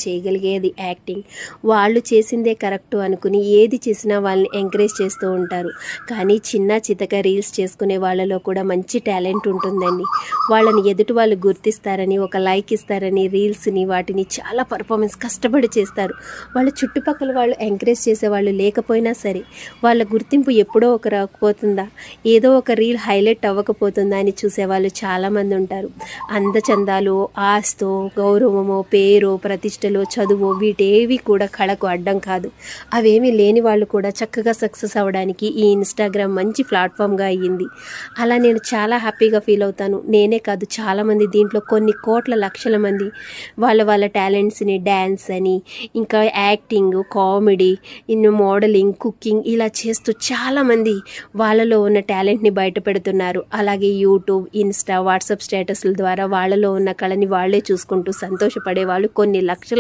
చేయగలిగేది యాక్టింగ్. వాళ్ళు చేసిందే కరెక్టు అనుకుని ఏది చేసినా వాళ్ళని ఎంకరేజ్ చేస్తూ ఉంటారు. కానీ చిన్న చితక రీల్స్ చేసుకునే వాళ్ళలో కూడా మంచి టాలెంట్ ఉంటుందండి. వాళ్ళని ఎదుటి వాళ్ళు గుర్తిస్తారని, ఒక లైక్ ఇస్తారని రీల్స్ని వాటిని చాలా పర్ఫార్మెన్స్ కష్టపడి చేస్తారు. వాళ్ళ చుట్టుపక్కల వాళ్ళు ఎంకరేజ్ చేసేవాళ్ళు లేకపోయినా సరే వాళ్ళ గుర్తింపు ఎప్పుడో ఒక రాకపోతుందా, ఏదో ఒక రీల్ హైలైట్ అవ్వకపోతుందా అని చూసేవాళ్ళు చాలామంది ఉంటారు. అందచందాలు, ఆస్తో, గౌరవమో, పేరో, ప్రతిష్టలో, చదువు వీటేవి కూడా కళకు అడ్డం కాదు. అవేమీ లేని వాళ్ళు కూడా చక్కగా సక్సెస్ అవ్వడానికి ఈ ఇన్స్టాగ్రామ్ మంచి ప్లాట్ఫామ్గా అయ్యింది. అలా నేను చాలా హ్యాపీగా ఫీల్ అవుతాను. నేనే కాదు, చాలామంది దీంట్లో కొన్ని కోట్ల లక్షల మంది వాళ్ళ టాలెంట్స్ని డ్యాన్స్ అని, ఇంకా యాక్టింగ్, కామెడీ, ఇನ್ನು మోడలింగ్, కుకింగ్ ఇలా చేస్తూ చాలామంది వాళ్ళలో ఉన్న టాలెంట్ని బయటపెడుతున్నారు. అలాగే యూట్యూబ్, ఇన్స్టా, వాట్సాప్ స్టేటస్ల ద్వారా వాళ్ళలో ఉన్న కళని వాళ్ళే చూసుకుంటూ సంతోషపడే వాళ్ళు కొన్ని లక్షల